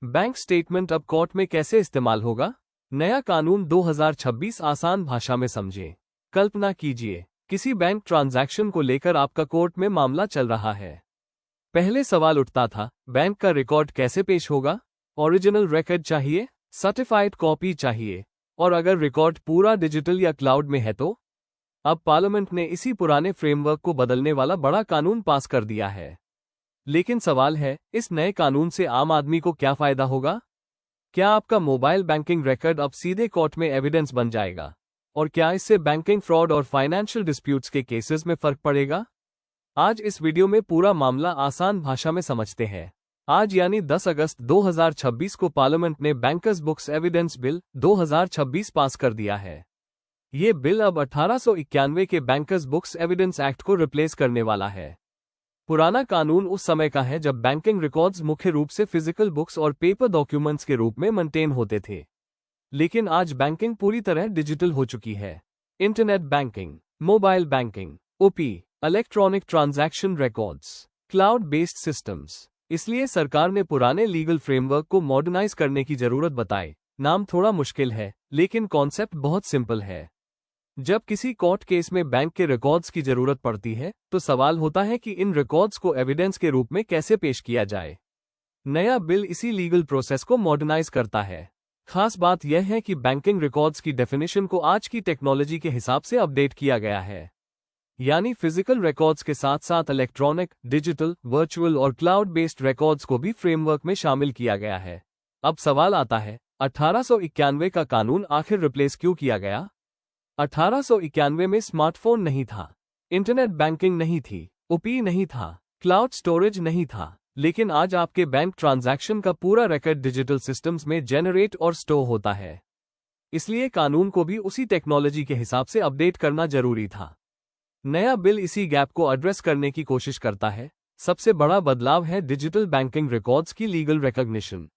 Bank statement अब court में कैसे इस्तेमाल होगा? नया कानून 2026 आसान भाषा में समझें। कल्पना कीजिए, किसी बैंक ट्रांजैक्शन को लेकर आपका कोर्ट में मामला चल रहा है। पहले सवाल उठता था, बैंक का रिकॉर्ड कैसे पेश होगा? ओरिजिनल रिकॉर्ड चाहिए, सर्टिफाइड कॉपी चाहिए, और अगर रिकॉर्ड पूरा डिजिटल या क्लाउड में है तो? अब पार्लियामेंट ने इसी पुराने फ्रेमवर्क को बदलने वाला बड़ा कानून पास कर दिया है। लेकिन सवाल है, इस नए कानून से आम आदमी को क्या फायदा होगा? क्या आपका मोबाइल बैंकिंग रिकॉर्ड अब सीधे कोर्ट में एविडेंस बन जाएगा? और क्या इससे बैंकिंग फ्रॉड और फाइनेंशियल डिस्प्यूट्स के केसेस में फर्क पड़ेगा? आज इस वीडियो में पूरा मामला आसान भाषा में समझते हैं। आज यानी 10 अगस्त 2026 को पार्लियामेंट ने बैंकर्स बुक्स एविडेंस बिल 2026 पास कर दिया है। ये बिल अब 1891 के बैंकर्स बुक्स एविडेंस एक्ट को रिप्लेस करने वाला है। पुराना कानून उस समय का है जब बैंकिंग रिकॉर्ड्स मुख्य रूप से फिजिकल बुक्स और पेपर डॉक्यूमेंट्स के रूप में मेंटेन होते थे। लेकिन आज बैंकिंग पूरी तरह डिजिटल हो चुकी है। Internet banking, mobile banking, OP, electronic transaction records, cloud based systems. इसलिए सरकार ने पुराने लीगल फ्रेमवर्क को मॉडर्नाइज करने की जरूरत बताई। नाम थोड़ा मुश्किल है, लेकिन कॉन्सेप्ट बहुत सिंपल है। जब किसी कोर्ट केस में बैंक के रिकॉर्ड्स की जरूरत पड़ती है, तो सवाल होता है कि इन रिकॉर्ड्स को एविडेंस के रूप में कैसे पेश किया जाए। नया बिल इसी लीगल प्रोसेस को मॉडर्नाइज करता है। खास बात यह है कि बैंकिंग रिकॉर्ड्स की डेफिनेशन को आज की टेक्नोलॉजी के हिसाब से अपडेट किया गया है। यानी फिजिकल रिकॉर्ड्स के साथ साथ इलेक्ट्रॉनिक, डिजिटल, वर्चुअल और क्लाउड बेस्ड रिकॉर्ड्स को भी फ्रेमवर्क में शामिल किया गया है। अब सवाल आता है, 1891 का कानून आखिर रिप्लेस क्यों किया गया? 1891 में स्मार्टफोन नहीं था, इंटरनेट बैंकिंग नहीं थी, ओपी नहीं था, क्लाउड स्टोरेज नहीं था, लेकिन आज आपके बैंक ट्रांजैक्शन का पूरा रिकॉर्ड डिजिटल सिस्टम्स में जनरेट और स्टोर होता है। इसलिए कानून को भी उसी टेक्नोलॉजी के हिसाब से अपडेट करना जरूरी था। नया बिल इसी गैप को एड्रेस करने की कोशिश करता है। सबसे बड़ा बदलाव है डिजिटल बैंकिंग रिकॉर्ड्स की लीगल रिकॉग्निशन।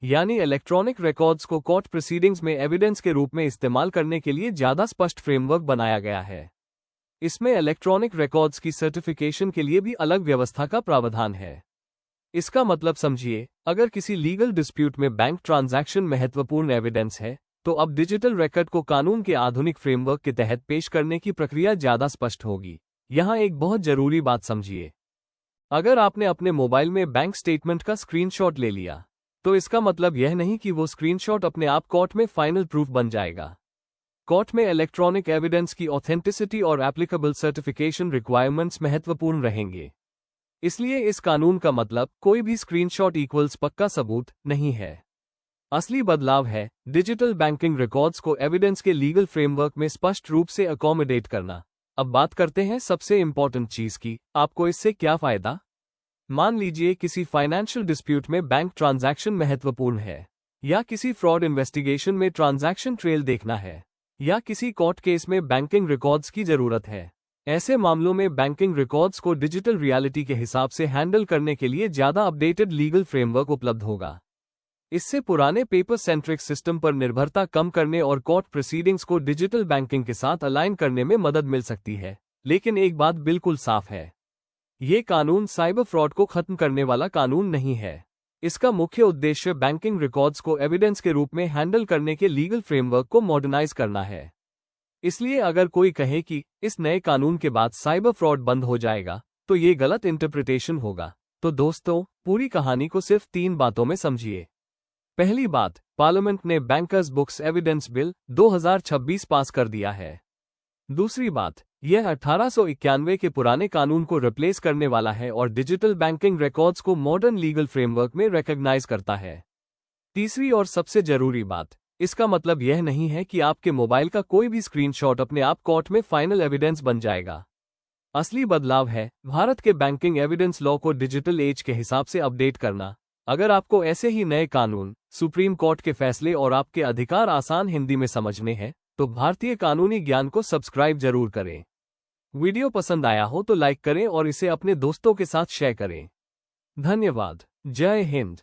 यानी इलेक्ट्रॉनिक रिकॉर्ड्स को कोर्ट प्रोसीडिंग्स में एविडेंस के रूप में इस्तेमाल करने के लिए ज्यादा स्पष्ट फ्रेमवर्क बनाया गया है। इसमें इलेक्ट्रॉनिक रिकॉर्ड्स की सर्टिफिकेशन के लिए भी अलग व्यवस्था का प्रावधान है। इसका मतलब समझिए, अगर किसी लीगल डिस्प्यूट में बैंक ट्रांजैक्शन महत्वपूर्ण एविडेंस है, तो अब डिजिटल रिकॉर्ड को कानून के आधुनिक फ्रेमवर्क के तहत पेश करने की प्रक्रिया ज्यादा स्पष्ट होगी। यहां एक बहुत जरूरी बात समझिए। अगर आपने अपने मोबाइल में बैंक स्टेटमेंट का स्क्रीनशॉट ले लिया, तो इसका मतलब यह नहीं कि वो स्क्रीनशॉट अपने आप कोर्ट में फाइनल प्रूफ बन जाएगा। कोर्ट में इलेक्ट्रॉनिक एविडेंस की ऑथेंटिसिटी और एप्लीकेबल सर्टिफिकेशन रिक्वायरमेंट्स महत्वपूर्ण रहेंगे। इसलिए इस कानून का मतलब कोई भी स्क्रीनशॉट इक्वल्स पक्का सबूत नहीं है। असली बदलाव है डिजिटल बैंकिंग रिकॉर्ड्स को एविडेंस के लीगल फ्रेमवर्क में स्पष्ट रूप से अकोमोडेट करना। अब बात करते हैं सबसे इंपॉर्टेंट चीज की, आपको इससे क्या फायदा? मान लीजिए किसी फाइनेंशियल डिस्प्यूट में बैंक ट्रांजैक्शन महत्वपूर्ण है, या किसी फ्रॉड इन्वेस्टिगेशन में ट्रांजैक्शन ट्रेल देखना है, या किसी कोर्ट केस में बैंकिंग रिकॉर्ड्स की जरूरत है। ऐसे मामलों में बैंकिंग रिकॉर्ड्स को डिजिटल रियलिटी के हिसाब से हैंडल करने के लिए ज्यादा अपडेटेड लीगल फ्रेमवर्क उपलब्ध होगा। इससे पुराने पेपर सेंट्रिक सिस्टम पर निर्भरता कम करने और कोर्ट प्रोसीडिंग्स को डिजिटल बैंकिंग के साथ अलाइन करने में मदद मिल सकती है। लेकिन एक बात बिल्कुल साफ है, ये कानून साइबर फ्रॉड को खत्म करने वाला कानून नहीं है। इसका मुख्य उद्देश्य बैंकिंग रिकॉर्ड्स को एविडेंस के रूप में हैंडल करने के लीगल फ्रेमवर्क को मॉडर्नाइज करना है। इसलिए अगर कोई कहे कि इस नए कानून के बाद साइबर फ्रॉड बंद हो जाएगा, तो ये गलत इंटरप्रिटेशन होगा। तो दोस्तों, पूरी कहानी को सिर्फ 3 बातों में समझिए। पहली बात, पार्लियामेंट ने बैंकर्स बुक्स एविडेंस बिल 2026 पास कर दिया है। दूसरी बात, यह 1891 के पुराने कानून को रिप्लेस करने वाला है और डिजिटल बैंकिंग रिकॉर्ड्स को मॉडर्न लीगल फ्रेमवर्क में रिकॉग्नाइज करता है। तीसरी और सबसे जरूरी बात, इसका मतलब यह नहीं है कि आपके मोबाइल का कोई भी स्क्रीनशॉट अपने आप कोर्ट में फाइनल एविडेंस बन जाएगा। असली बदलाव है भारत के बैंकिंग एविडेंस लॉ को डिजिटल एज के हिसाब से अपडेट करना। अगर आपको ऐसे ही नए कानून, सुप्रीम कोर्ट के फैसले और आपके अधिकार आसान हिंदी में समझने हैं, तो भारतीय कानूनी ज्ञान को सब्सक्राइब जरूर करें। वीडियो पसंद आया हो तो लाइक करें और इसे अपने दोस्तों के साथ शेयर करें। धन्यवाद। जय हिंद।